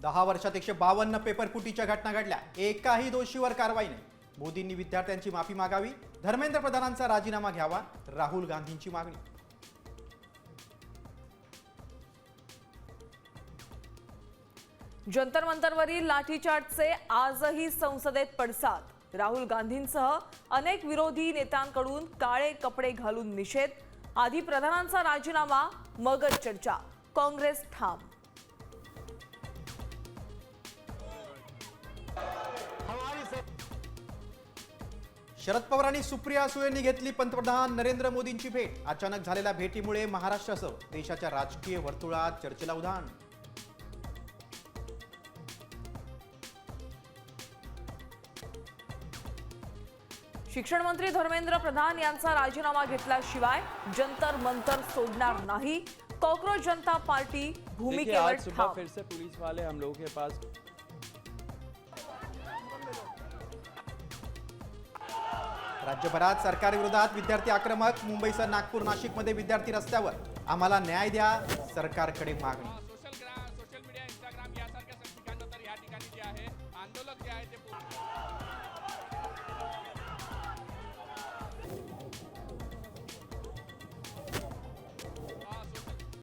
10 वर्षात 152 पेपरफुटीच्या घटना घडल्या, एकाही दोषीवर कारवाई नाही। मोदींनी विद्यार्थ्यांची माफी मागावी, धर्मेंद्र प्रधानांचा राजीनामा घ्यावा, राहुल गांधींची मागणी। जंतर मंतरवरील लाठीचार्जचे आजही संसदेत पडसाद। राहुल गांधींसह अनेक विरोधी नेत्यांकडून काळे कपडे घालून निषेध। आधी प्रधानांचा राजीनामा, मगच चर्चा। काँग्रेस ठाम। शरद पवार आणि सुप्रिया सुळेंनी घेतली पंतप्रधान नरेंद्र मोदींची भेट। अचानक झालेल्या भेटीमुळे महाराष्ट्रासह देशाच्या राजकीय वर्तुळात चर्चेला उधाण। शिक्षण मंत्री धर्मेंद्र प्रधान यांचा राजीनामा घेतल्याशिवाय जंतर मंतर सोडणार नाही। कॉकरोच जनता पार्टी भूमिकेवर ठाम। फिर से पुलिस वाले हम लोगों के पास। राज्यभरात सरकारविरोधात विद्यार्थी आक्रमक। मुंबईसह नागपूर, नाशिकमध्ये विद्यार्थी रस्त्यावर। आम्हाला न्याय द्या, सरकारकडे मागणी। सोशल मीडिया, इंस्टाग्राम यासारख्या ठिकाणी तर या ठिकाणी जे आहे आंदोलक जे आहे ते